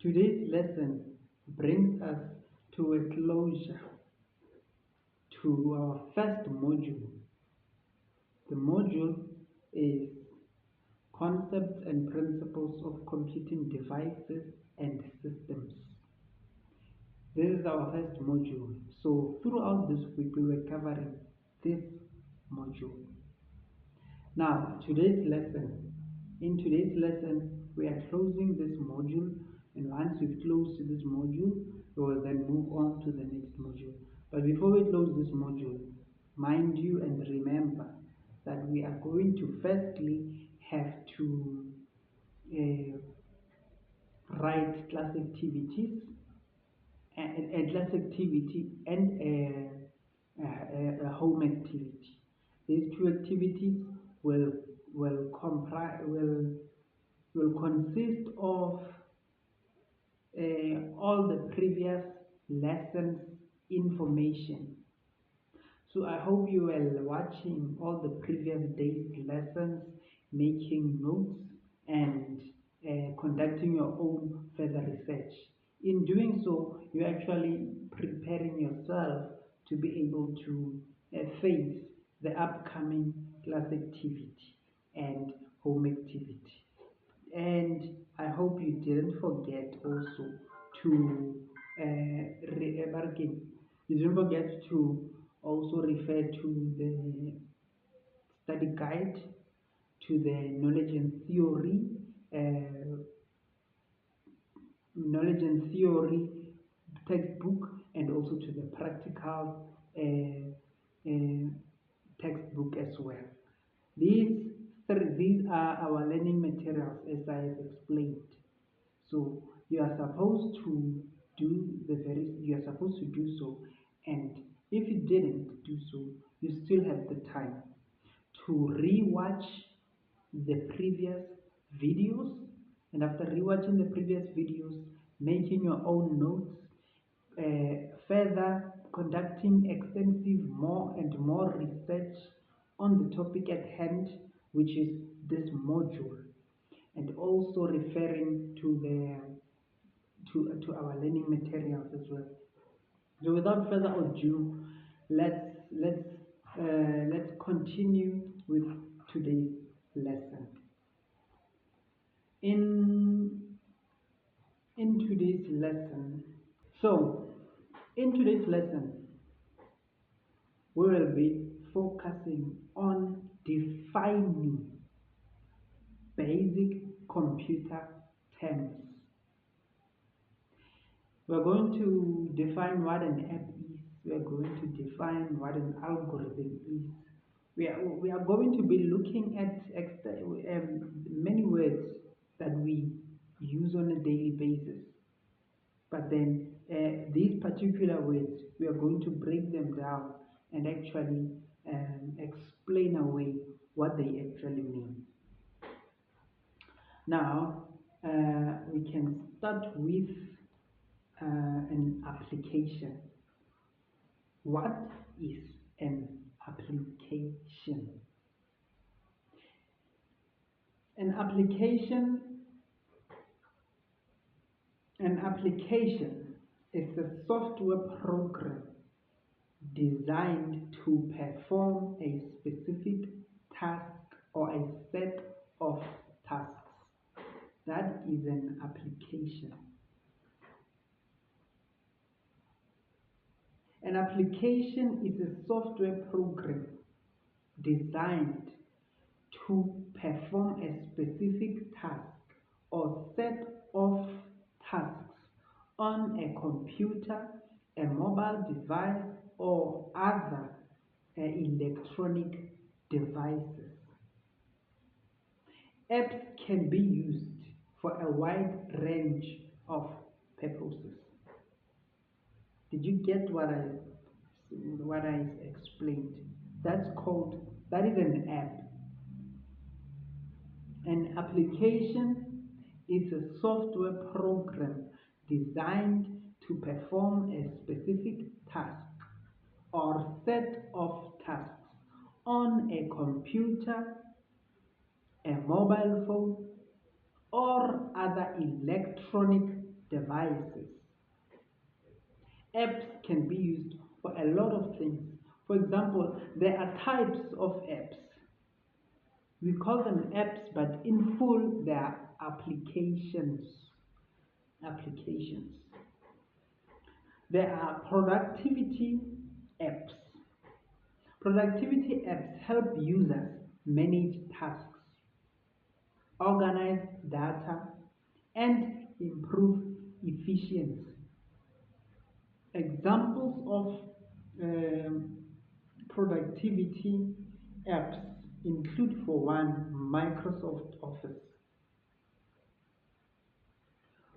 Today's lesson brings us to a closure to our first module. The module is Concepts and Principles of Computing Devices and Systems. This is our first module. So throughout this week we were covering this module. Now in today's lesson we are closing this module, and once we've closed this module we will then move on to the next module. But before we close this module, mind you and remember that we are going to firstly have to write class activities, a class activity and a home activity. These two activities will comprise will consist of all the previous lessons information. So I hope you are watching all the previous days lessons, making notes and conducting your own further research. In doing so, you're actually preparing yourself to be able to face the upcoming class activity and home activity. And I hope you didn't forget also to you didn't forget to also refer to the study guide, to the uh, knowledge and theory textbook, and also to the practical textbook as well. These are our learning materials as I have explained. So you are supposed to you are supposed to do so, and if you didn't do so, you still have the time to re-watch the previous videos, and after rewatching the previous videos, making your own notes, further conducting extensive more and more research on the topic at hand, which is this module, and also referring to our learning materials as well. So without further ado, let's continue with today's lesson. In today's lesson, so in today's lesson, we will be focusing on defining basic computer terms. We're going to define what an app is. We're going to define what an algorithm is. We are going to be looking at many words that we use on a daily basis. But then these particular words, we are going to break them down and actually explain away what they actually mean. Now, we can start with an application. What is an application? An application is a software program designed to perform a specific task or a set of tasks. That is an application. An application is a software program designed to perform a specific task or set of tasks on a computer, a mobile device, or other electronic devices. Apps can be used for a wide range of purposes. Did you get what I explained? That is an app. An application is a software program designed to perform a specific task or set of tasks on a computer, a mobile phone, or other electronic devices. Apps can be used for a lot of things. For example, there are types of apps. We call them apps, but in full they are applications. Applications. There are productivity apps. Productivity apps help users manage tasks, organize data, and improve efficiency. Examples of productivity apps include, for one, Microsoft Office.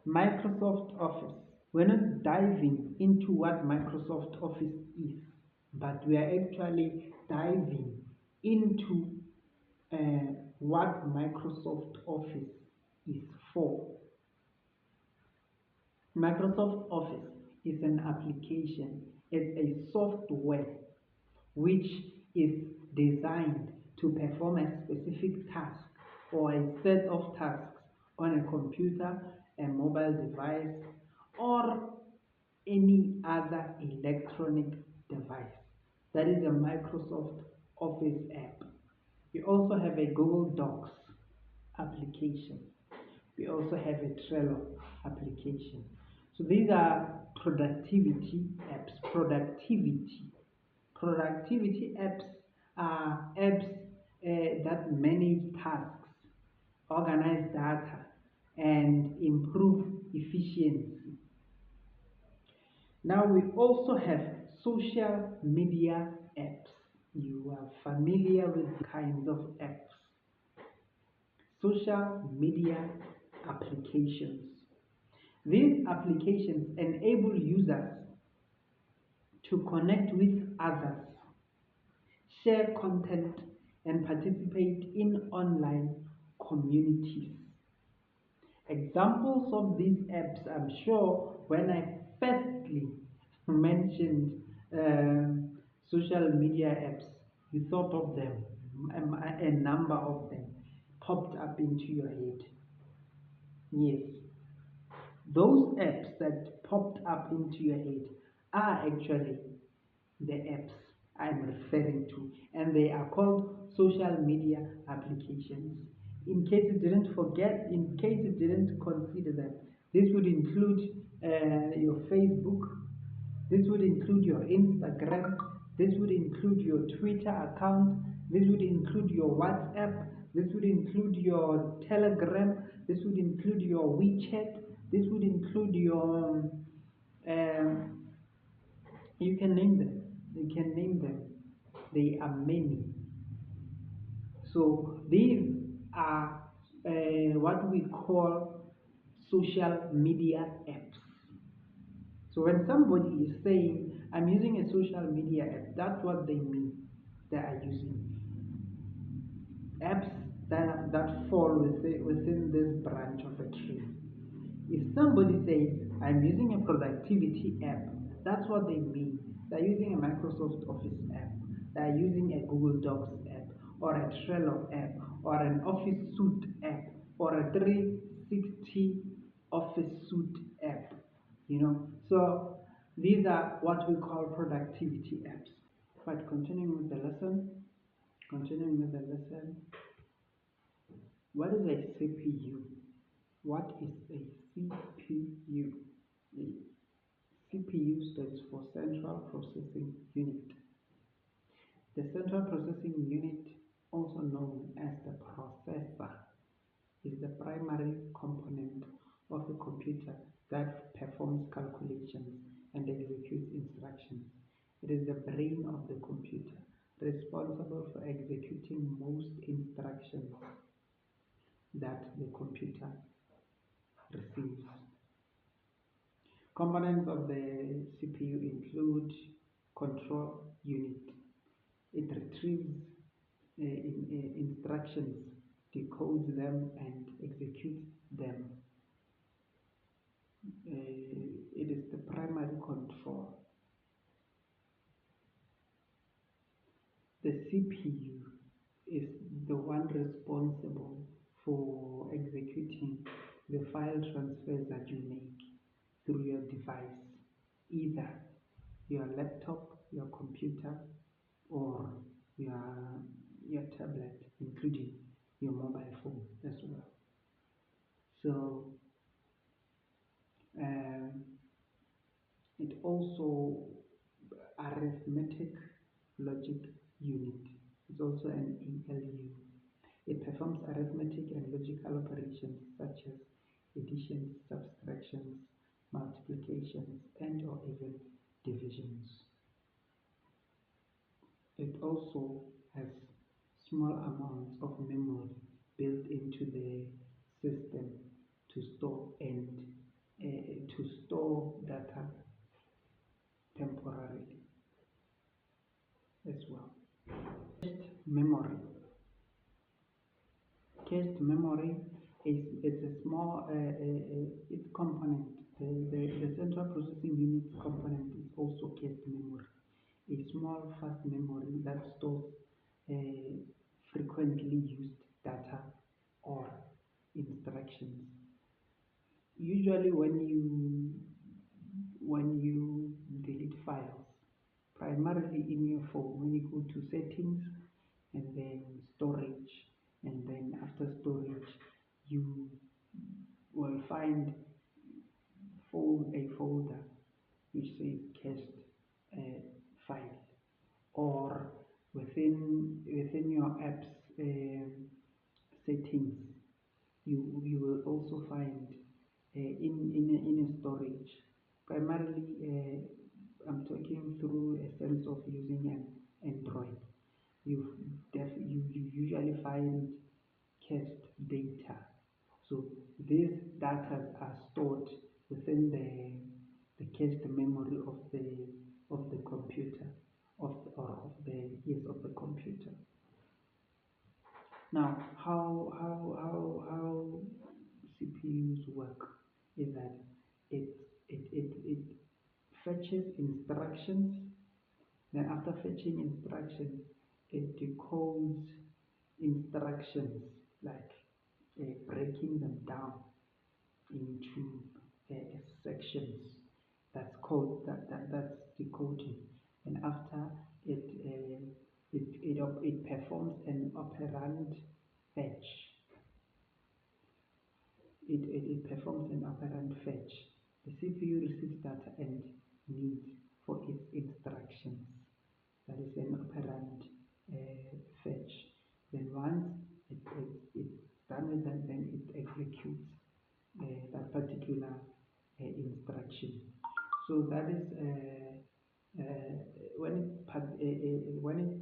Microsoft Office. We're not diving into what Microsoft Office is, but we are actually diving into what Microsoft Office is for. Microsoft Office is an application, it's a software which is designed to perform a specific task or a set of tasks on a computer, a mobile device, or any other electronic device. That is a Microsoft Office app. We also have a Google Docs application. We also have a Trello application. So these are productivity apps. Productivity apps are apps that manage tasks, organize data, and improve efficiency. Now we also have social media apps. You are familiar with kinds of apps. Social media applications. These applications enable users to connect with others, share content, and participate in online communities. Examples of these apps, I'm sure when I firstly mentioned social media apps, you thought of them, a number of them popped up into your head. Yes, those apps that popped up into your head are actually the apps I'm referring to, and they are called social media applications. In case you didn't forget, in case you didn't consider them, this would include your Facebook, this would include your Instagram, this would include your Twitter account, this would include your WhatsApp, this would include your Telegram, this would include your WeChat, this would include your you can name them. You can name them. They are many. So these are what we call social media apps. So when somebody is saying, I'm using a social media app, that's what they mean. They are using apps that fall within this branch of a tree. If somebody says, I'm using a productivity app, that's what they mean. They're using a Microsoft Office app, they're using a Google Docs app, or a Trello app, or an Office Suite app, or a 360 Office Suite app. So these are what we call productivity apps. But continuing with the lesson, what is a CPU? What is a CPU? The CPU stands for Central Processing Unit. The Central Processing Unit, also known as the processor, is the primary component of a computer that performs calculations and executes instructions. It is the brain of the computer, responsible for executing most instructions that the computer receives. Components of the CPU include control unit. It retrieves instructions, decodes them, and executes them. It is the primary control. The CPU is the one responsible for executing the file transfers that you make. through your device, either your laptop, your computer, or your your tablet, including your mobile phone as well. So um, it also arithmetic logic unit. It's also an ALU. It performs arithmetic and logical operations such as additions, subtractions, multiplications, and or even divisions. It also has small amounts of memory built into the system to store data temporarily as well. Cached memory. Cached memory is it's a small its component. The central processing unit's component is also cached memory, a small fast memory that stores uh, frequently used data or instructions. Usually, when you delete files, primarily in your phone, when you go to settings and then storage, and then after storage, you will find a folder which says cached uh, file, or within your app's settings, you will also find in a storage. Primarily, I'm talking through a sense of using an Android. You usually find cached data. So these data are stored within the cached memory of the computer of the yes of the computer. Now, how CPUs work is that it it fetches instructions. Then after fetching instructions, it decodes instructions, like breaking them down into sections. That's decoding. And after it it performs an operand fetch. It performs an operand fetch. The CPU receives data and needs for its instructions. That is an operand fetch. Then once it's done with that, then it executes that particular instruction. So that is when it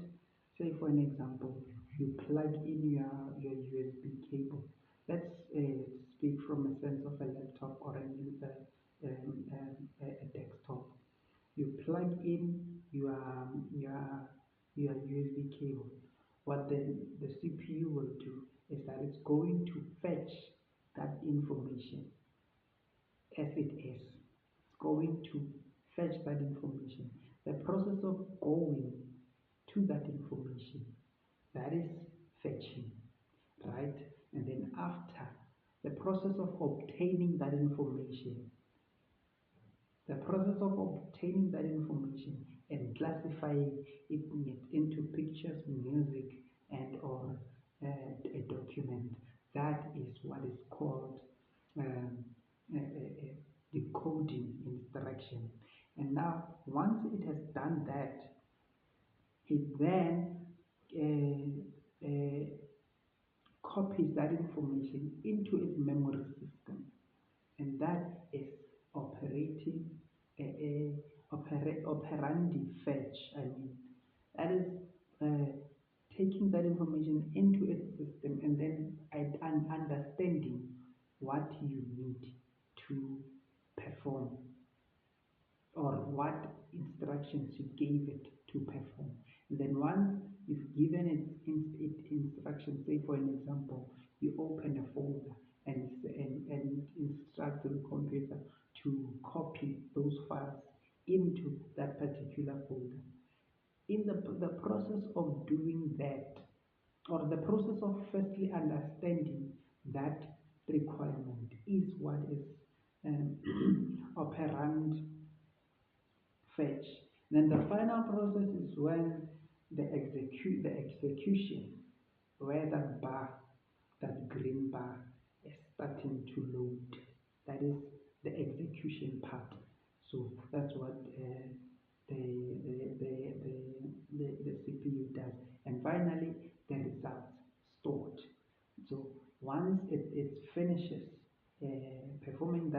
say for an example, you plug in your USB cable. Let's speak from a sense of a laptop or a desktop. You plug in your USB cable. What the CPU will do is that it's going to fetch that information as it is. It's going to fetch that information. The process of going to that information, that is fetching, right? And then after the process of obtaining that information, and classifying it into pictures, music, and or a document, that is what is called um, a decoding instruction. And now, once it has done that, it then copies that information into its memory system, and that is operating operandi fetch. I mean, that is taking that information into its system and then understanding what you need to perform, or what instructions you gave it to perform. And then once you've given it instructions, say for an example, you open a folder and instruct the computer to copy those files into that particular folder. In the process of doing that, or the process of firstly understanding that requirement, is what is um, operand fetch. Then the final process is when the execution, where that bar, that green bar, is starting to load. That is the execution part. So that's what the, the, the, the CPU does. And finally, the results stored. So once it finishes performing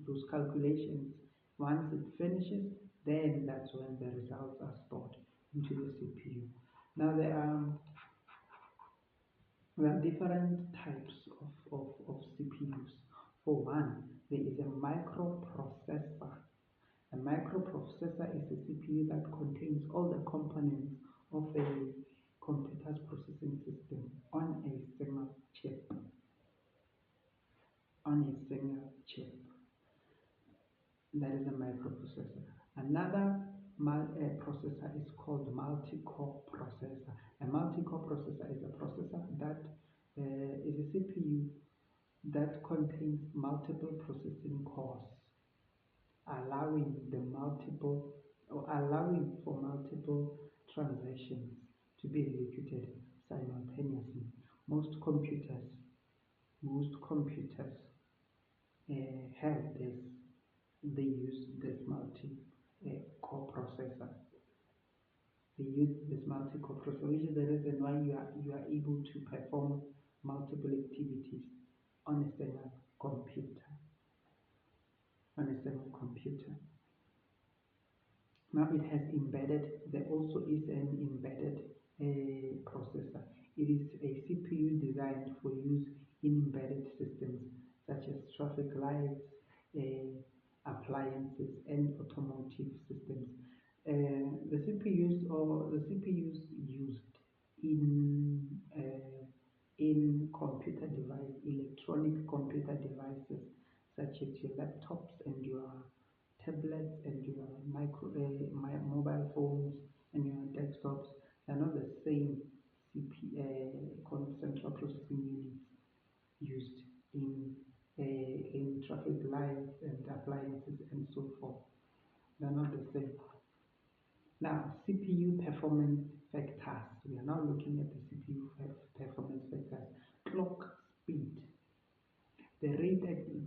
those calculations, once it finishes, then that's when the results are stored into the CPU. Now there are different types of CPUs. For one, there is a microprocessor. A microprocessor is a CPU that contains all the components of a computer's processing system on a single chip. On a single chip. That is a microprocessor. Another processor is called multi-core processor. A multi-core processor is a processor that is a CPU that contains multiple processing cores, allowing for multiple transactions to be executed simultaneously. Most computers have this. They use this multi-core processor. They use this multi-core processor, which is the reason why you are able to perform multiple activities on a single computer. On a single computer. Now it has embedded. There also is an embedded processor. It is a CPU designed for use in embedded systems such as traffic lights, appliances, and automotive systems. The CPUs used in computer device, electronic computer devices such as your laptops and your tablets and your mobile phones and your desktops are not the same central processing units used in traffic lights and appliances and so forth. They're not the same. Now, CPU performance factors. We are now looking at the CPU performance factors. Clock speed.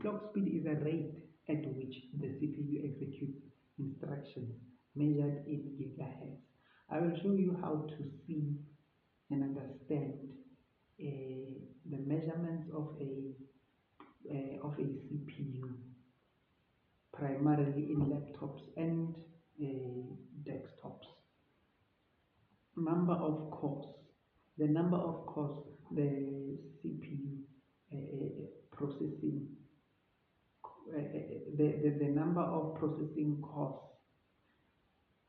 Clock speed is a rate at which the CPU executes instructions measured in gigahertz. I will show you how to see and understand the measurements of a CPU, primarily in laptops and desktops. Number of cores. The number of cores the CPU processing, the number of processing cores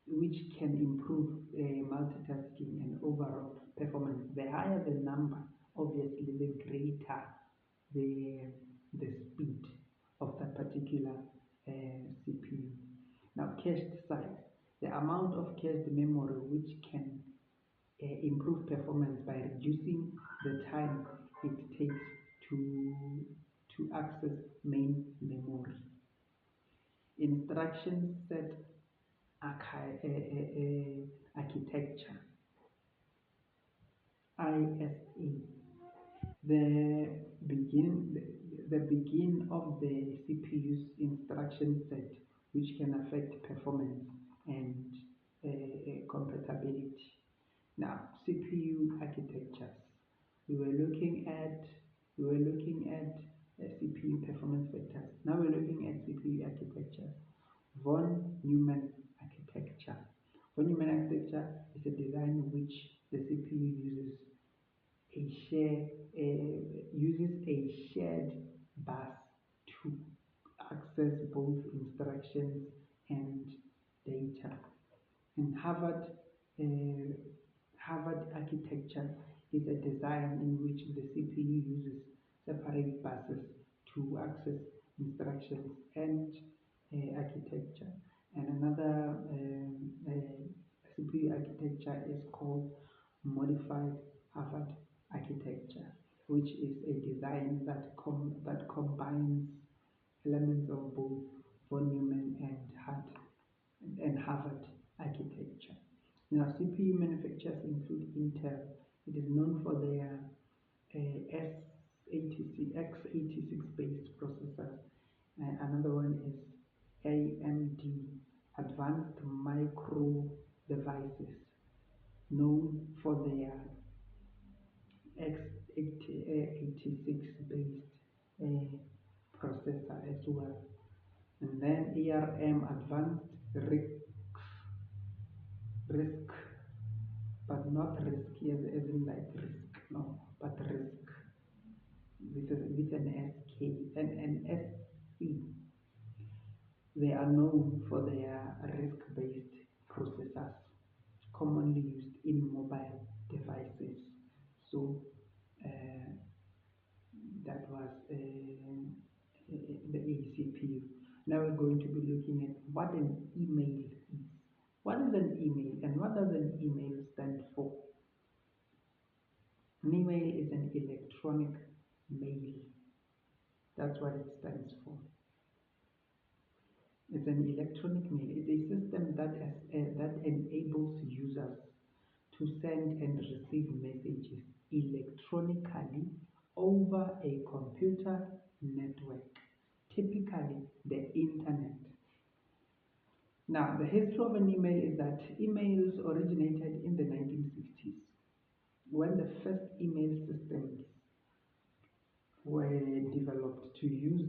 which can improve multitasking and overall performance. The higher the number, obviously, the greater the speed of that particular CPU. Now, cached size, the amount of cached memory which can improve performance by reducing the time it takes to access main memory. Instruction set architecture, ISA. The begin of the CPU's instruction set, which can affect performance and compatibility. Now, CPU architectures. We were looking at CPU performance factors. Now we're looking at CPU architecture. Von Neumann architecture. Von Neumann architecture is a design in which the CPU uses a shared bus to access both instructions and data. In Harvard architecture is a design in which the CPU uses separate buses to access instructions and architecture. And another CPU architecture is called modified Harvard architecture. which is a design that combines elements of both von Neumann and Harvard architecture. Now, CPU manufacturers include Intel. It is known for their x86 based processors. Another one is AMD, Advanced Micro Devices, known for their x86 based processor as well. And then ARM, Advanced RISC, but not risky as in like risk, no, but risk with an SK and an SC. They are known for their RISC-based processors, commonly used in mobile devices. So uh, that was the ACPU. Now we're going to be looking at what an email is. What is an email and what does an email stand for? An email is an electronic mail. That's what it stands for. It's an electronic mail. It's a system that enables users to send and receive messages electronically over a computer network, typically the internet. Now, the history of an email is that emails originated in the 1960s when the first email systems were developed to use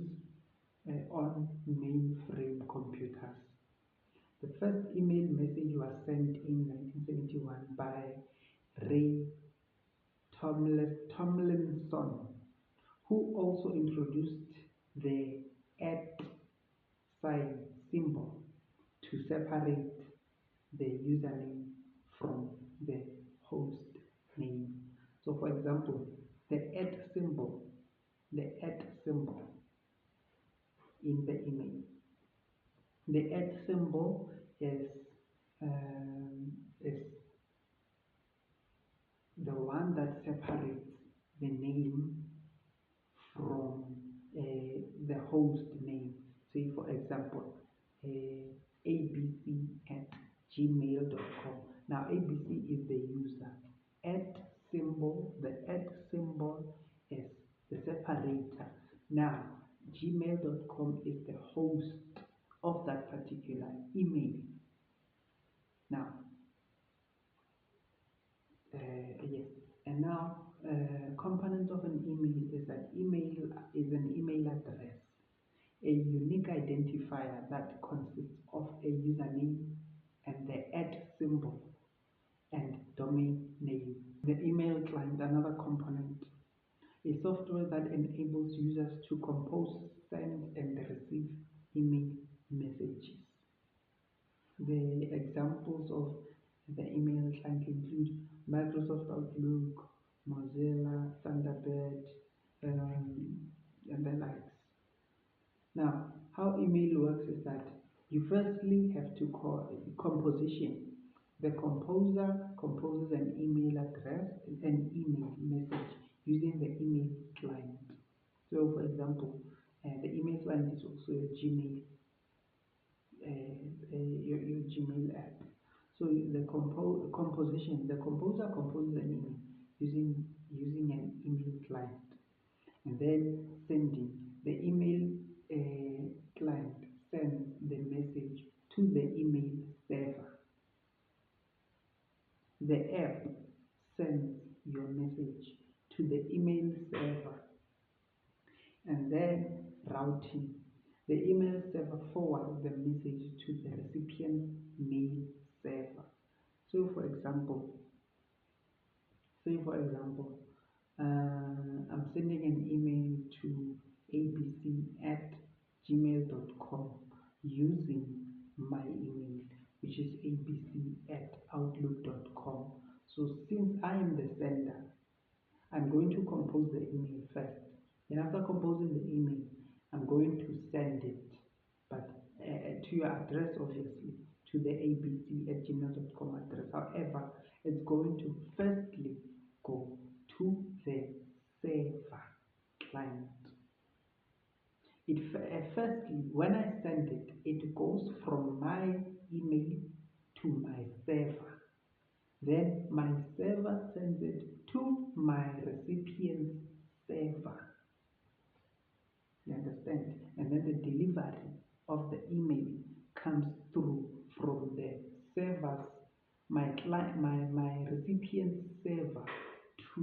on mainframe computers. The first email message was sent in 1971 by Ray Tomlinson, who also introduced the @ symbol to separate the username from the host name. So, for example, the symbol in the email. The symbol is the one that separates the name from the host name. Say, for example, abc@gmail.com. Now, abc is the user. The symbol is the separator. Now, gmail.com is the host of that particular email. Now, yes, and now components of an email is that email is an email address, a unique identifier that consists of a username and the @ symbol and domain name. The email client, another component, a software that enables users to compose, send, and receive email messages. The examples of the email client include Microsoft Outlook, Mozilla, Thunderbird, and the likes. Now, how email works is that you firstly have to call composition. The composer composes an email address, an email message using the email client. So, for example, the email client is also a Gmail, your Gmail app. So the composer composes an email using an email client, and then sending. The email client sends the message to the email server. The app sends your message to the email server, and then routing. The email server forwards the message to the recipient mail server. So, for example, I'm sending an email to abc@gmail.com using my email, which is abc@outlook.com. So, since I am the sender, I'm going to compose the email first. Then, after composing the email, I'm going to send it, but to your address, obviously, to the abc@gmail.com address. However, it's going to firstly go to the server. when I send it, it goes from my email to my server. Then my server sends it to my recipient's server. You understand? And then the delivery of the email comes through from the servers, my recipient's server to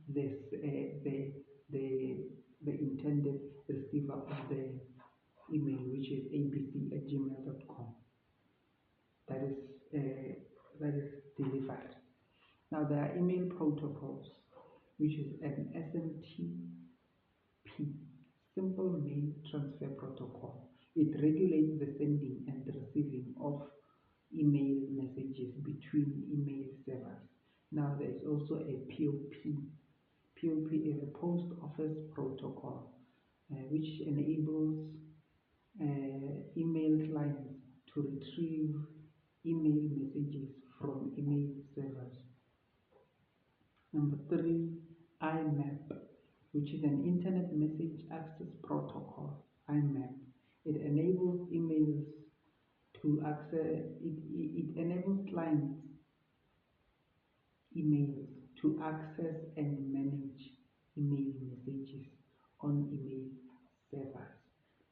this the intended receiver of the email, which is abc@gmail.com. That is that is delivered. Now there are email protocols, which is an SMTP, Simple Mail Transfer Protocol. It regulates the sending and the receiving of email messages between email servers. Now there is also a POP. POP is a Post Office Protocol, which enables email clients to retrieve email messages from email servers. Number 3, IMAP, which is an Internet Message Access Protocol. IMAP. It enables emails to access. It enables clients emails to access and manage email messages on email servers.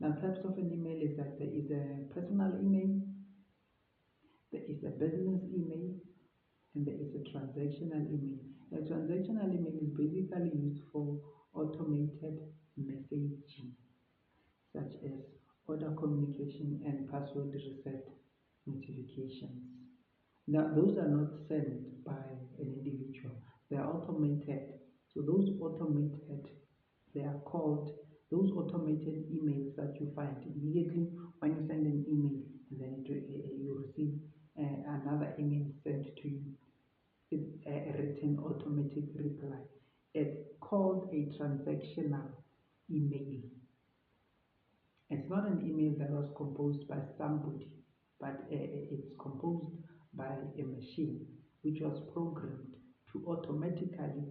Now, types of an email is that there is a personal email, there is a business email, and there is a transactional email. A transactional email is basically used for automated messaging, such as order communication and password reset notifications. Now, those are not sent by an individual, they are automated. So, those automated, they are called those automated emails that you find immediately when you send an email, and then you receive another email sent to you. It's a written automatic reply. It's called a transactional email. It's not an email that was composed by somebody, but it's composed by a machine which was programmed to automatically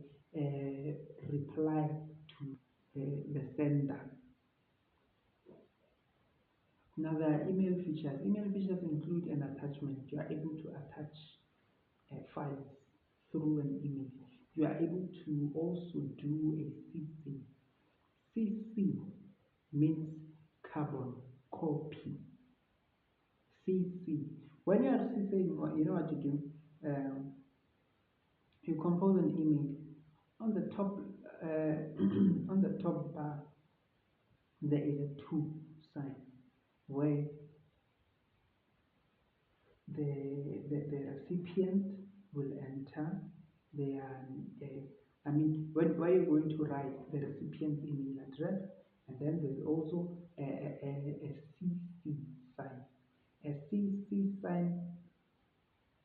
reply to the sender. Now there are email features. Email features include an attachment. You are able to attach files through an email. You are able to also do a CC. CC means carbon copy. CC. When you are CCing, you know what to do. You compose an email. On the top, on the top bar, there is a to sign where the recipient will enter their, where you're going to write the recipient's email address, and then there's also a CC sign. A CC sign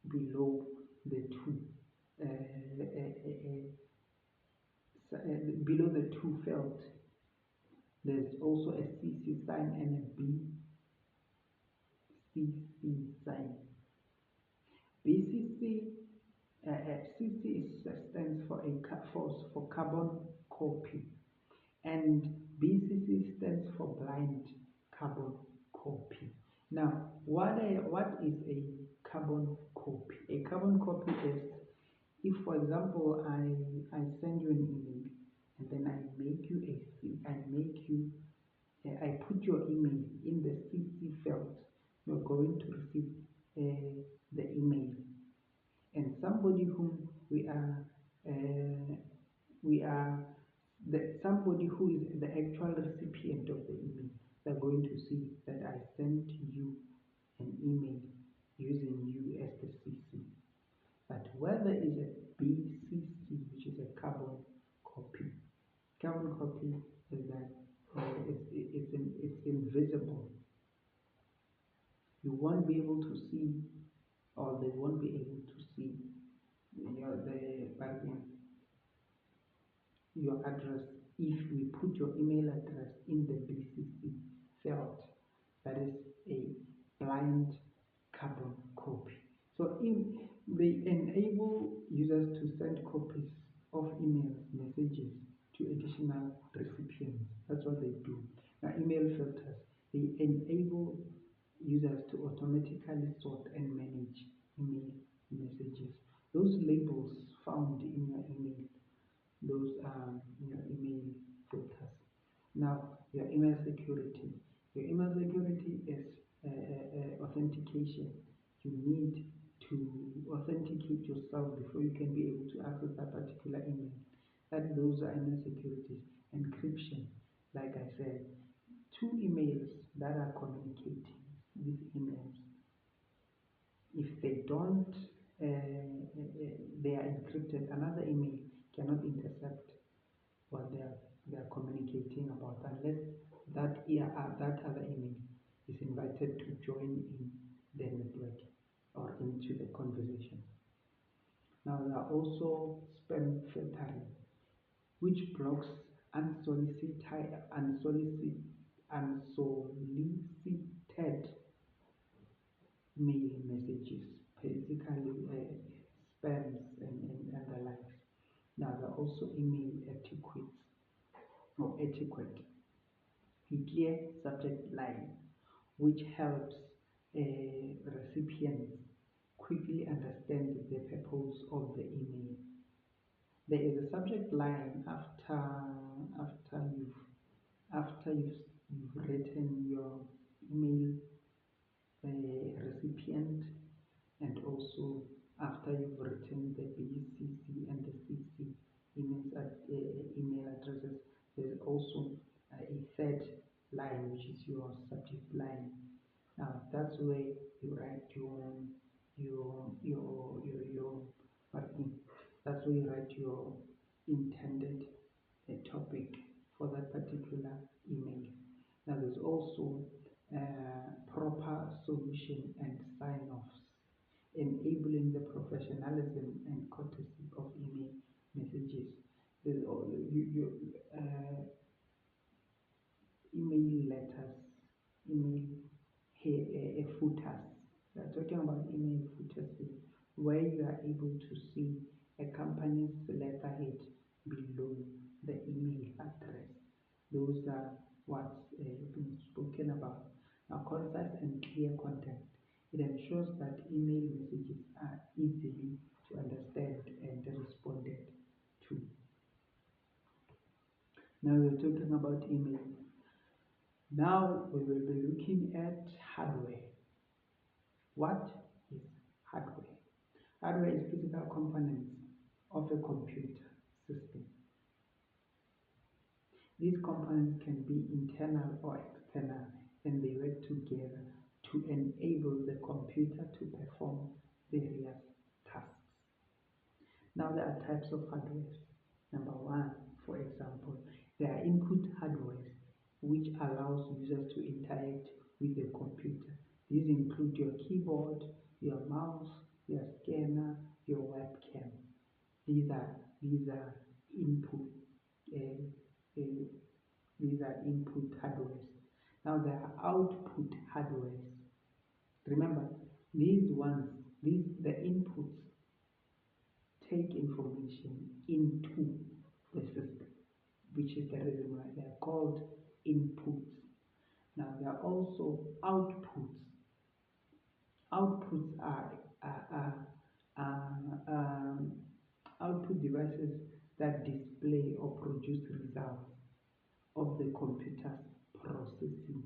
below the two, below the two felt. There's also a CC sign and a BCC sign. BCC, CC stands for carbon copy, and BCC stands for blind carbon copy. Now, what is a carbon copy? A carbon copy is if, for example, I send you an email, and then I put your email in the CC felt. You're going to receive the email, and somebody whom somebody who is the actual recipient of the email, they're going to see that I sent you an email using you as the CC. But where there is a BCC, which is a carbon copy is that it's invisible. You won't be able to see, or they won't be able to see your address if we put your email address in the BCC felt. That is a blind carbon copy. So they enable users to send copies of email messages to additional recipients. That's what they do. Now, email filters, they enable Those are your email filters. Now, your email security. Your email security is authentication. You need to authenticate yourself before you can be able to access that particular email. That those are email securities. Encryption, like I said, two emails that are communicating with emails, if they don't, they are encrypted, another email cannot intercept what they are communicating about unless that other email is invited to join in the network or into the conversation. Now there are also spam filtering, which blocks unsolicited mail messages, basically spams and the likes. Now there are also email etiquette, a clear subject line which helps recipients quickly understand the purpose of the email. There is a subject line after you've written your email recipient, and also after you've written the BCC and the CC email addresses. There's also a third line, which is your subject line. Now that's where you write your that's where you write your intended topic for that particular email. Now there's also proper solution and sign-offs, enabling the professionalism and courtesy of email messages. There's all email letters, email footers. We are talking about email footers here, where you are able to see a company's letterhead below the email address. Those are what's been spoken about. Now, concise and clear content. It ensures that email messages are easily to understand and responded to. Now we're talking about email. Now we will be looking at hardware. What is hardware? Hardware is physical components of a computer system. These components can be internal or external, and they work together to enable the computer to perform various tasks. Now there are types of hardware. Number one, for example, there are input hardware, which allows users to interact with the computer. These include your keyboard, your mouse, your scanner, your webcam. These are input these are input hardware. Now there are output hardware. Remember, the inputs take information into the system, which is the reason why they are called inputs. Now there are also outputs. Outputs are output devices that display or produce results of the computer's processing,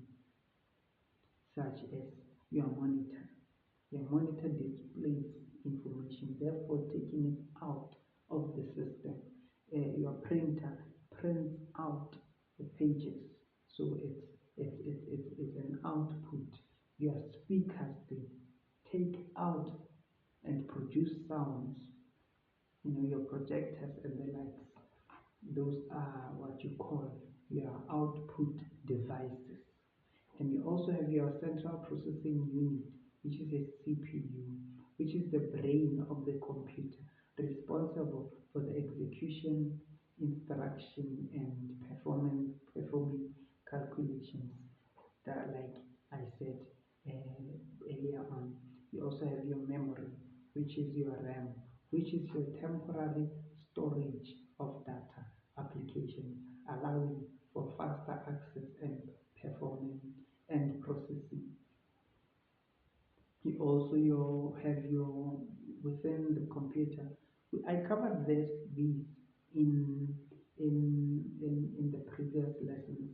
such as your monitor. Your monitor displays information, therefore taking it out of the system. Your printer prints out the pages, so it's an output. Your speakers, they take out and produce sounds. Your projectors and the likes. Those are what you call your output devices. And you also have your central processing unit, which is a CPU, which is the brain of the computer, responsible for the execution, instruction, and performing calculations. That, like I said earlier on, you also have your memory, which is your RAM, which is your temporary storage of data applications, allowing for faster access and performance and processing. You also have your within the computer. I covered these in in the previous lessons.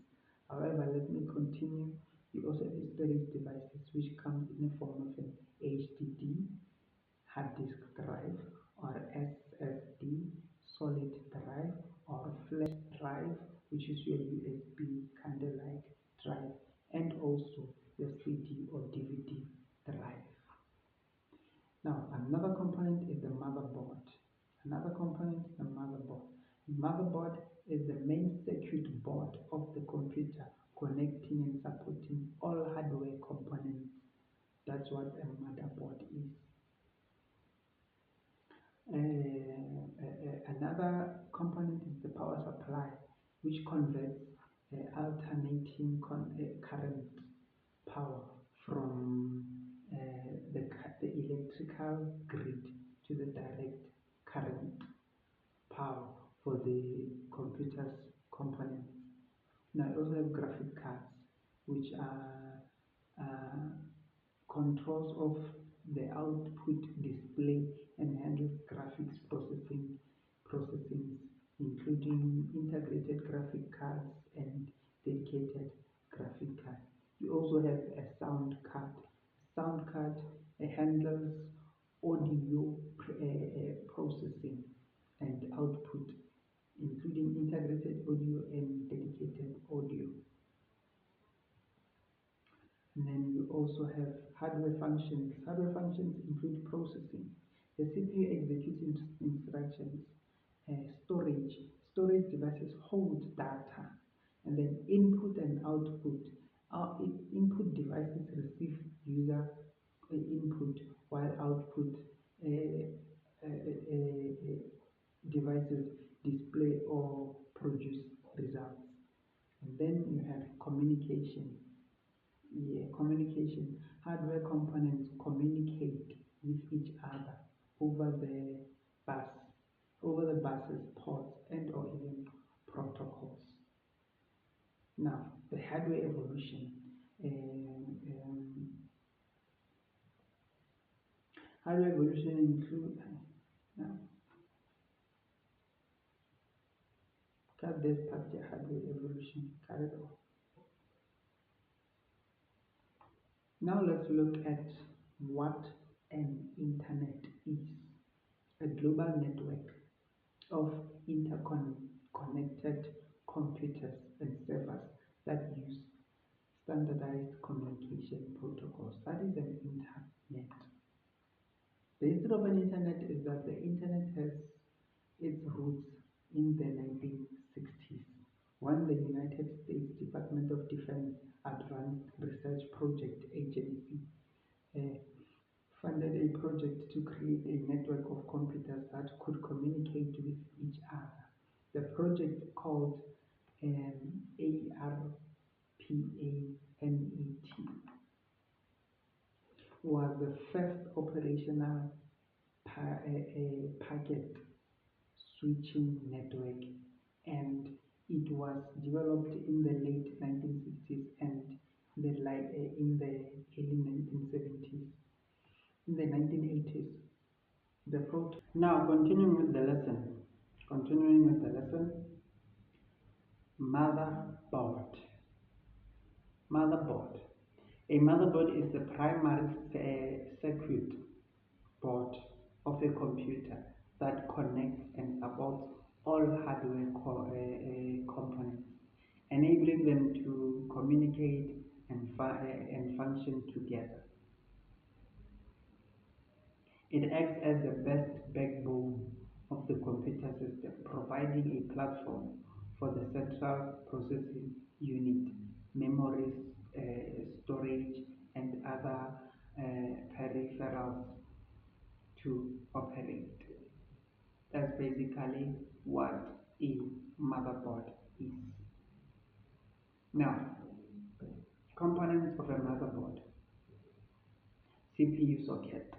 However, let me continue. We also have storage devices which comes in the form of an HDD, hard disk drive, or SSD, solid drive, or flash drive, which is your USB kind of like drive, and also your CD or DVD drive. Now, another component is the motherboard. Another component is the motherboard. The motherboard is the main circuit board of the computer, connecting and supporting all hardware components. That's what a motherboard is. Another component is the power supply, which converts alternating current power from the electrical grid to the direct current power for the computer's components. Now, I also have graphic cards, which are controls of the output display and handles graphics processing, including integrated graphic cards and dedicated graphic cards. You also have a sound card. Sound card handles audio processing and output, including integrated audio and dedicated audio. And then you also have hardware functions. Hardware functions include processing. The CPU executes instructions, storage. Storage devices hold data, and then input and output. Input devices receive user input, while output devices display or produce results. And then you have communication. Communication. Hardware components communicate with each other over the buses, ports, and or even protocols. Now, the hardware evolution. Hardware evolution include cut this part, the hardware evolution. Cut it off. Now let's look at what an internet is. A global network of interconnected computers and servers that use standardized communication protocols. That is an internet. The history of an internet is that the internet has its roots in the 1960s, when the United States Department of Defense Advanced Research Project Agency funded a project to create a network of computers that could communicate with each other. The project, called ARPANET, was the first operational packet switching network, and it was developed in the late 1960s and in the early 1970s. In the 1980s, now continuing with the lesson. Motherboard. Motherboard. A motherboard is the primary circuit board of a computer that connects and supports all hardware components, enabling them to communicate and function together. It acts as the best backbone of the computer system, providing a platform for the central processing unit, memories, storage, and other peripherals to operate. That's basically what a motherboard is. Now, components of a motherboard. CPU socket.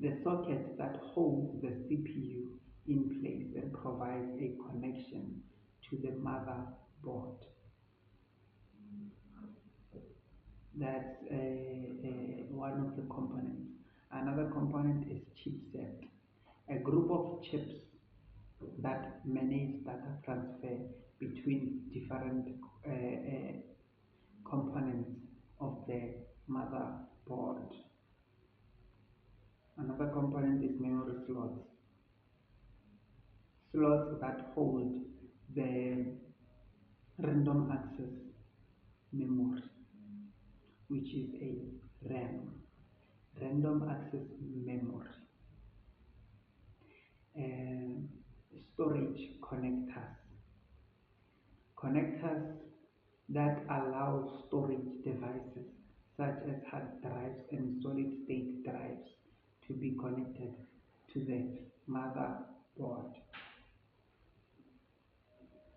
The socket that holds the CPU in place and provides a connection to the motherboard. That's one of the components. Another component is chipset, a group of chips that manage data transfer between different components of the motherboard. Another component is memory slots that hold the random access memory, which is a RAM, random access memory, and storage connectors that allow storage devices such as hard drives and solid state drives to be connected to the motherboard.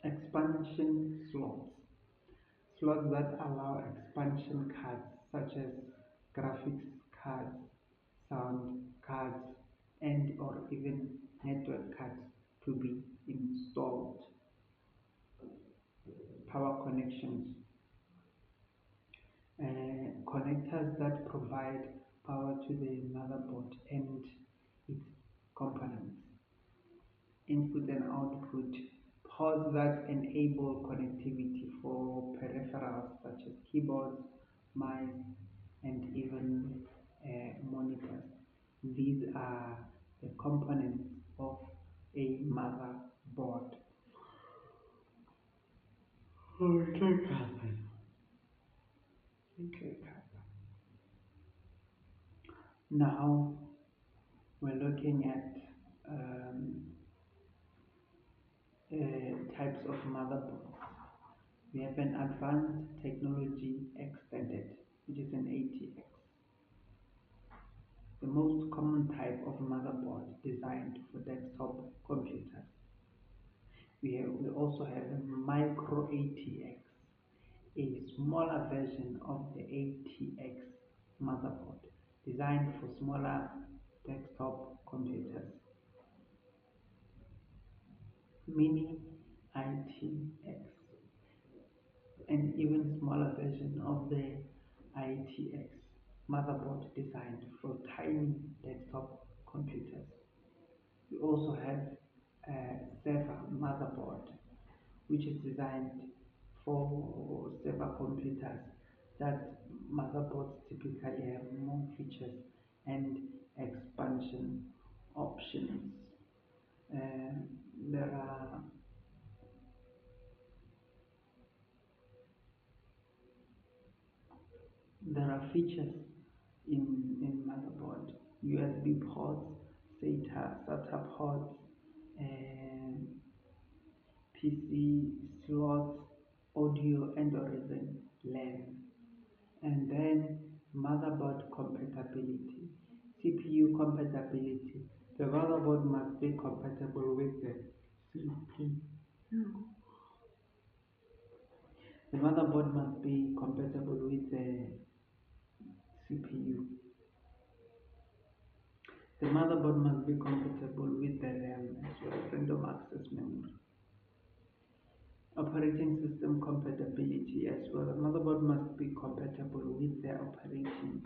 Expansion slots that allow expansion cards such as graphics cards, sound cards, and or even network cards to be installed. Power connections, connectors that provide power to the motherboard and its components. Input and output, ports that enable connectivity for peripherals such as keyboards, mice, and even monitors. These are the components of a motherboard. Okay. Now we're looking at types of motherboards. We have an advanced technology extended, which is an ATX. The most common type of motherboard designed for desktop computers. We also have a micro ATX, a smaller version of the ATX motherboard designed for smaller desktop computers. Mini ITX, an even smaller version of the ITX motherboard designed for tiny desktop computers. We also have a server motherboard, which is designed for server computers. That motherboards typically have more features and expansion options. And there are features in motherboard: USB ports, SATA ports, and PC slots, audio and or even LAN. And then motherboard compatibility, CPU compatibility. The motherboard must be compatible with the CPU. The motherboard must be compatible with the CPU. The motherboard must be compatible with the RAM as well, random access memory. Operating system compatibility as well. The motherboard must be compatible with the operating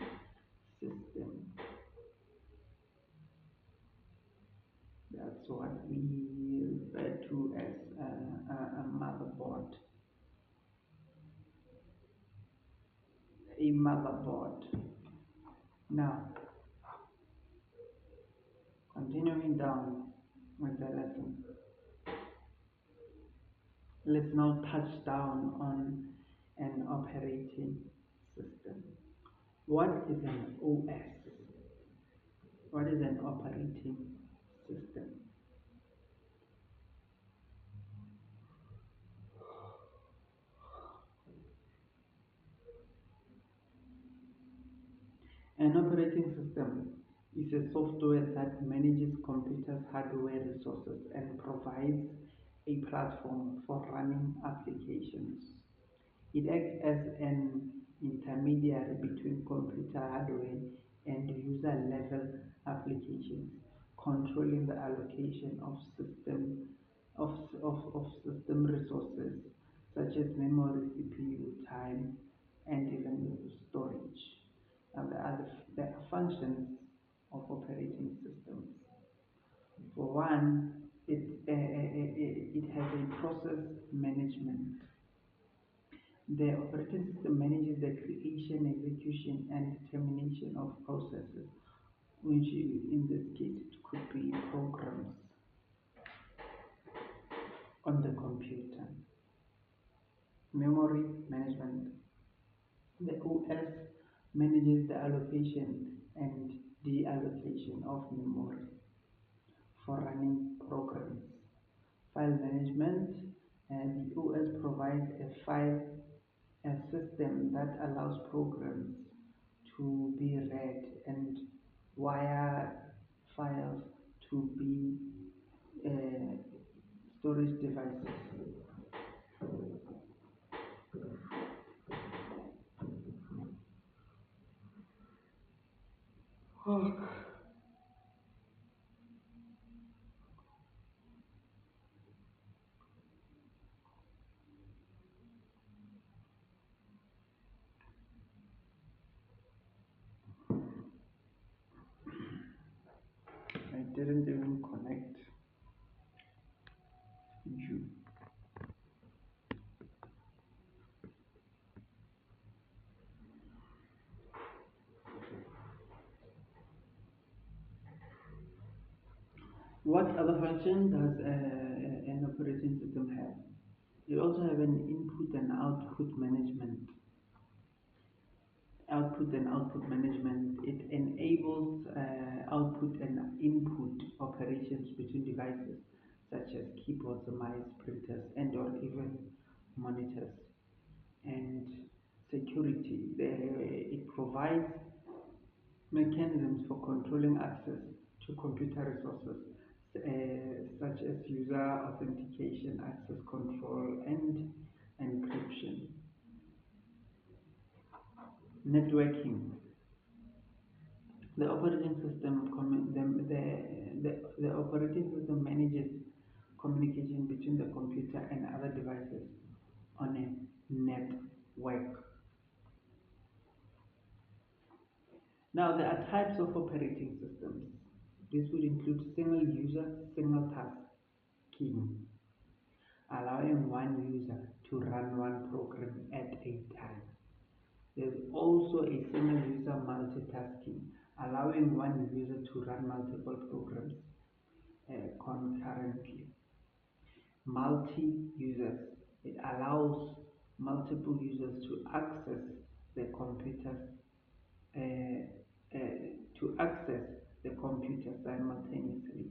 system. That's what we refer to as a motherboard. A motherboard. Now, continuing down with the lesson, let's now touch down on an operating system. What is an OS? What is an operating system? An operating system is a software that manages computers' hardware resources and provides a platform for running applications. It acts as an intermediary between computer hardware and user-level applications, controlling the allocation of system resources such as memory, CPU, time, and even storage. And the functions of operating systems. For one, It has a process management. The operating system manages the creation, execution, and termination of processes, which in this case it could be programs on the computer. Memory management. The OS manages the allocation and deallocation of memory for running programs. File management, and the OS provides a system that allows programs to be read and wire files to be uh, storage devices. Oh, I didn't even connect you. What other function does an operating system have? It also have an input and output management. It enables output and input operations between devices such as keyboards, mice, printers, and or even monitors. And security. It provides mechanisms for controlling access to computer resources, such as user authentication, access control, and encryption. Networking. The operating system manages communication between the computer and other devices on a network. Now, there are types of operating systems. This would include single user, single tasking, allowing one user to run one program at a time. There's also a single user multitasking, allowing one user to run multiple programs concurrently. Multi-users, it allows multiple users to access the computer uh, to access the computer simultaneously.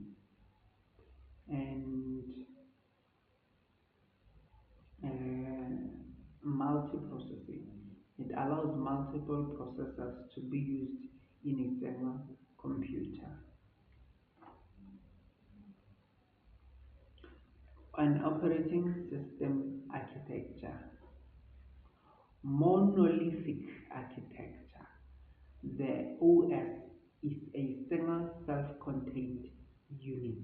And multiprocessing, it allows multiple processors to be used in a single computer. An operating system architecture, monolithic architecture. The OS is a single self-contained unit.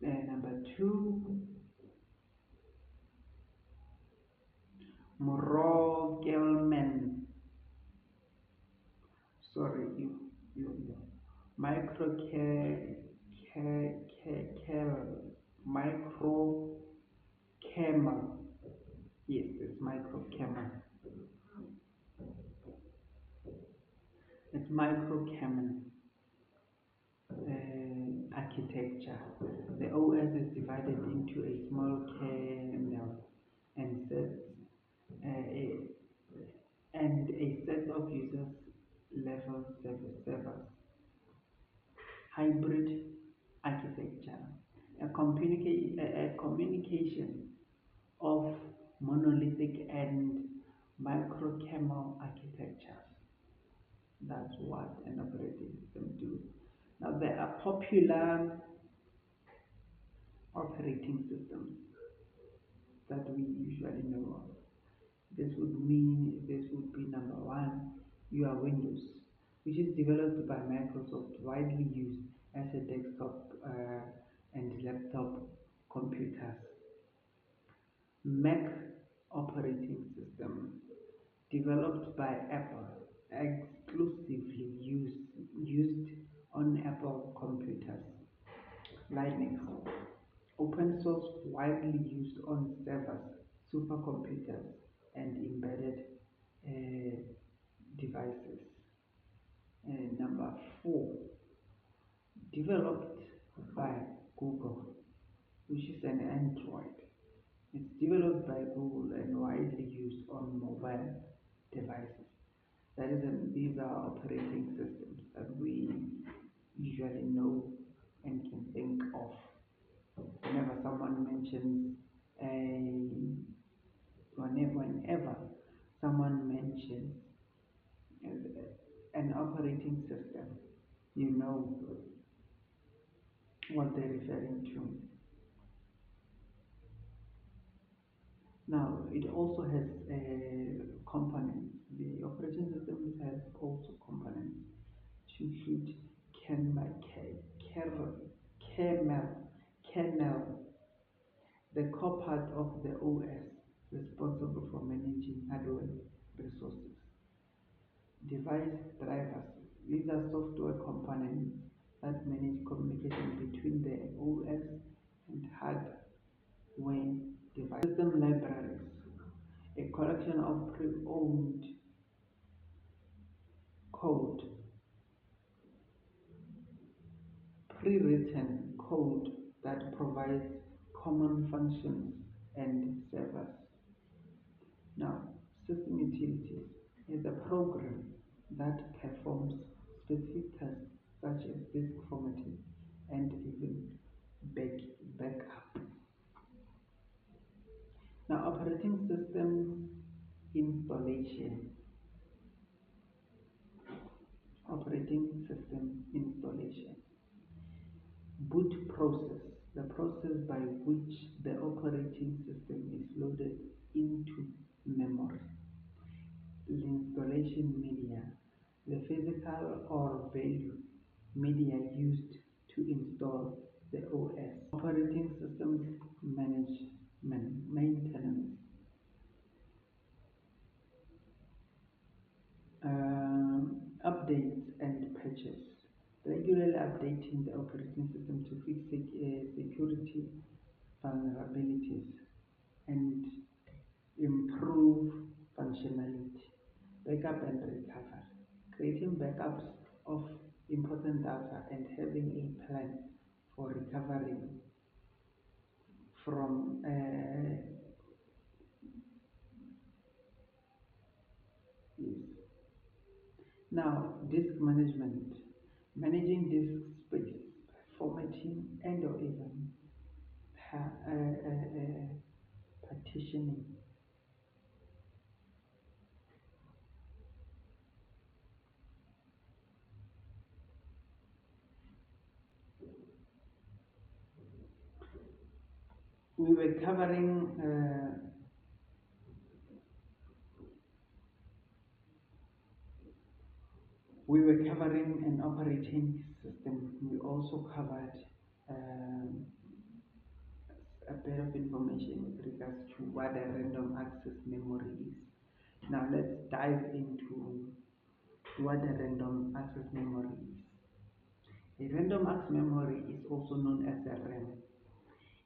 Number two, Morrow-Gell-Mann. Sorry, you. Micro micro camel. Yes, it's micro camel. It's micro camel architecture. The OS is divided into a small kernel and a, a set of users level servers. Hybrid architecture, a communication of monolithic and micro-kernel architectures. That's what an operating system do. Now there are popular operating systems that we usually know of. This would be number one, your Windows, which is developed by Microsoft, widely used as a desktop and laptop computers. Mac operating system, developed by Apple, exclusively used on Apple computers. Linux, open source, widely used on servers, supercomputers, and embedded uh, devices. Number 4, developed by Google, which is an Android. It's developed by Google and widely used on mobile devices. These are operating systems that we usually know and can think of whenever someone mentions a whenever someone mentions an operating system, you know what they're referring to. Now, it also has components. The operating systems has also components to include kernel, kernel, the core part of the OS responsible for managing hardware resources. Device drivers. These are software components that manage communication between the OS and hardware devices. System libraries, a collection of pre-owned code, pre-written code that provides common functions and servers. Now, system utilities is a program that performs specific tasks such as disk formatting and even backup. Now, operating system installation. Operating system installation. Boot process, the process by which the operating system is loaded into memory. Installation media, the physical or value media used to install the OS. Operating systems management, maintenance, updates and patches. Regularly updating the operating system to fix security vulnerabilities and improve functionality. Backup and recovery. Creating backups of important data and having a plan for recovering from yes. Now, disk management. Managing disk space, formatting, and or even partitioning. We were covering an operating system. We also covered um, a bit of information with regards to what a random access memory is. Now let's dive into what a random access memory is. A random access memory is also known as a RAM.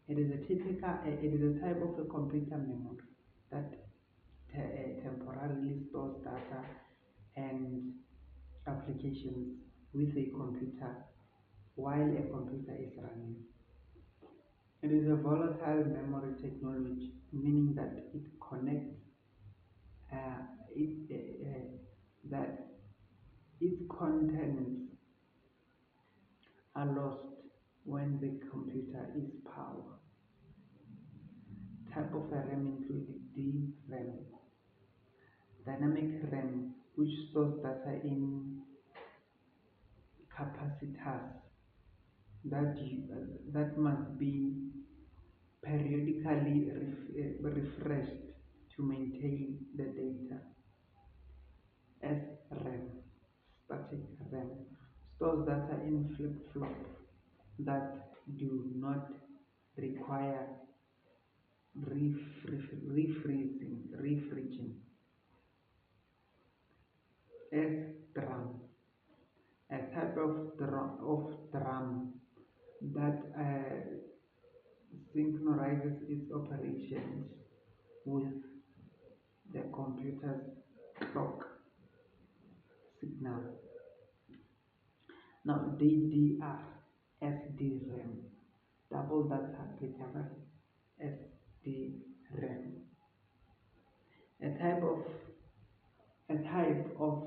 It is a type of a computer memory that temporarily stores data and applications with a computer while a computer is running. It is a volatile memory technology, meaning that it connects uh, it, that its contents are lost when the computer is powered. Type of RAM include DRAM, dynamic RAM, which stores data in capacitors that must be periodically refreshed to maintain the data. SRAM, static RAM, stores data in flip-flop that do not require refreezing. SDRAM, a type of drum that synchronizes its operations with the computer's clock signal. Now DDR, SDRAM, double data recovery, SDRAM, a type of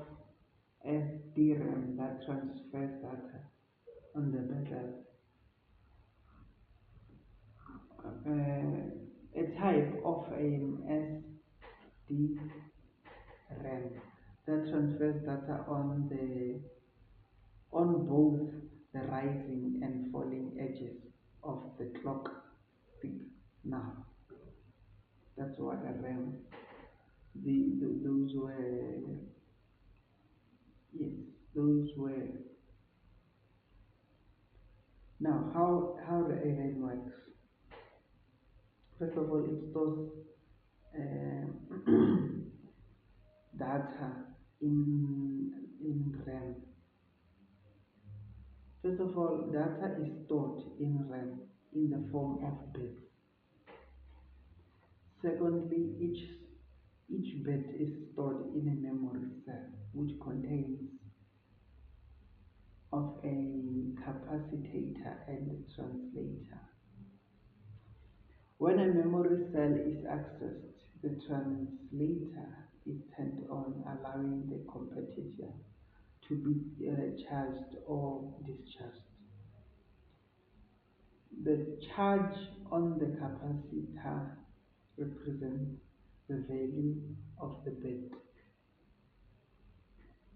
SDRAM that transfers data on the better a type of an SDRAM that transfers data on both the rising and falling edges of the clock signal. That's what a RAM. Those were yes, those were. Now, how the RAM works. First of all, it stores data in RAM. First of all, data is stored in RAM in the form of bits. Secondly, each bit is stored in a memory cell which contains of a capacitor and translator. When a memory cell is accessed, the translator is turned on, allowing the capacitor to be charged or discharged. The charge on the capacitor represents the value of the bit.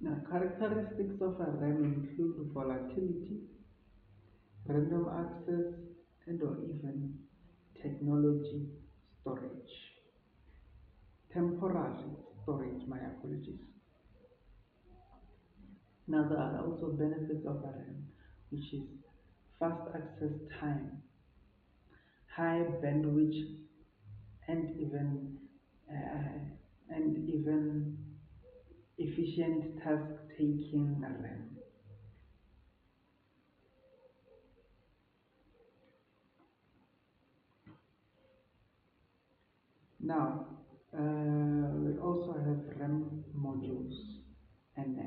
Now, characteristics of a RAM include volatility, random access, and or even technology storage. Temporary storage, my apologies. Now, there are also benefits of a RAM, which is fast access time, high bandwidth, and even efficient task-taking RAM. Now, we also have RAM modules and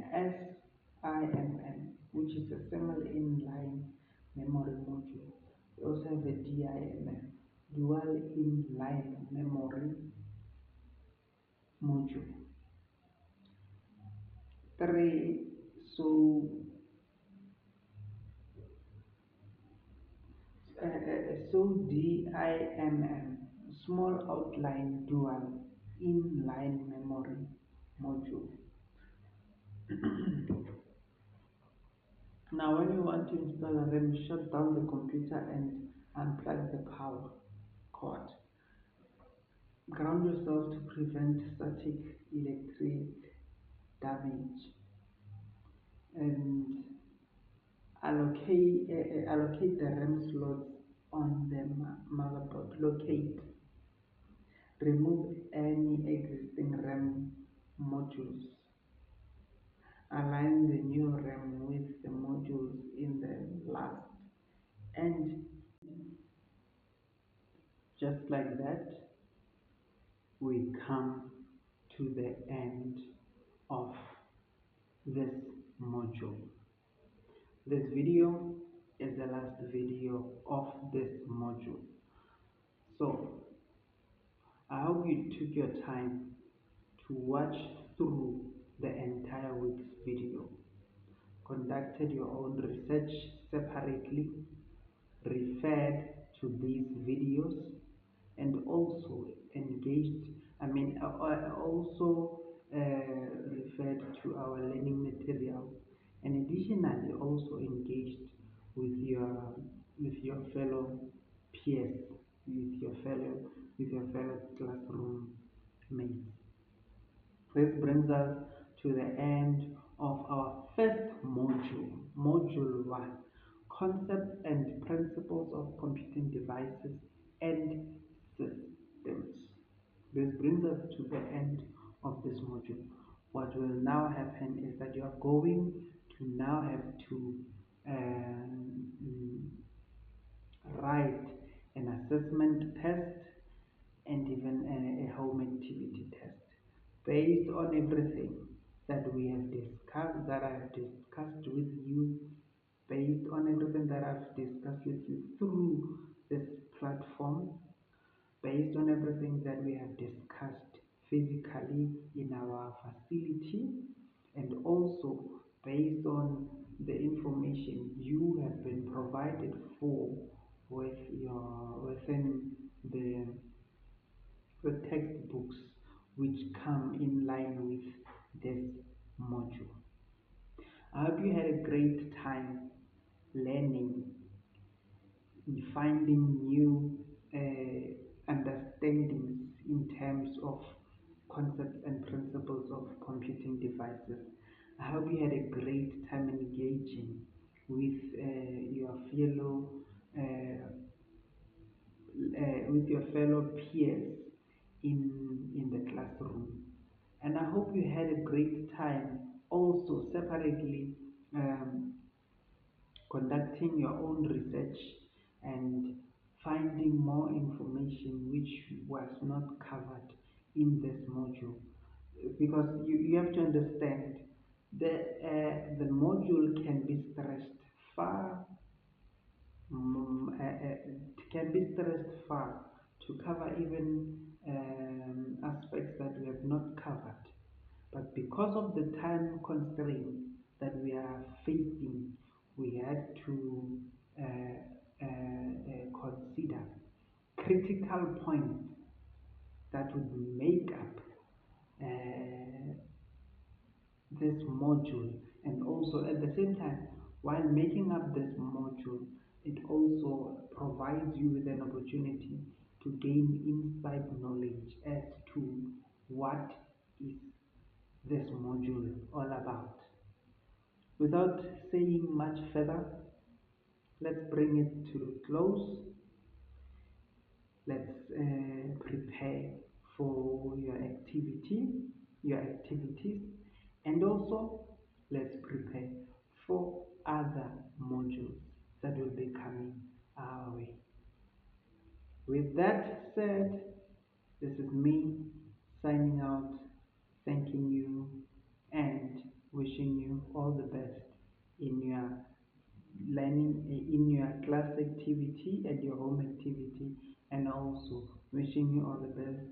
SIMM, which is a single inline memory module. We also have a DIMM, dual inline memory module. Three, so DIMM, small outline dual inline memory module. Now, when you want to install a RAM, shut down the computer and unplug the power cord. Ground yourself to prevent static electric damage, and allocate the RAM slots on the motherboard. Locate, remove any existing RAM modules. Align the new RAM with the modules in the last, and just like that, we come to the end of this module. This video is the last video of this module. So I hope you took your time to watch through the entire week's video, conducted your own research separately, referred to these videos, and also engaged, also referred to our learning material, and additionally also engaged with your fellow peers, with your fellow classroom mates. This brings us to the end of our first module, Module 1, Concepts and Principles of Computing Devices and Systems. This brings us to the end of this module. What will now happen is that you are going to now have to write an assessment test, and even a home activity test based on everything that we have discussed, that I have discussed with you, based on everything that I've discussed with you through this platform, based on everything that we have discussed physically in our facility, and also based on the information you have been provided for within the the textbooks which come in line with this module. I hope you had a great time learning, finding new understandings in terms of concepts and principles of computing devices. I hope you had a great time engaging with uh, with your fellow peers in the classroom. And I hope you had a great time also separately um, conducting your own research and finding more information which was not covered in this module. Because you have to understand the module can be stressed far it can be stressed far to cover even aspects that we have not covered. But because of the time constraint that we are facing, we had to consider critical points that would make up this module, and also at the same time, while making up this module, it also provides you with an opportunity to gain inside knowledge as to what is this module all about. Without saying much further, let's bring it to a close. Let's prepare for your activities, and also let's prepare for other modules that will be coming our way. With that said, this is me signing out, thanking you, and wishing you all the best in your learning, in your class activity and your home activity, and also wishing you all the best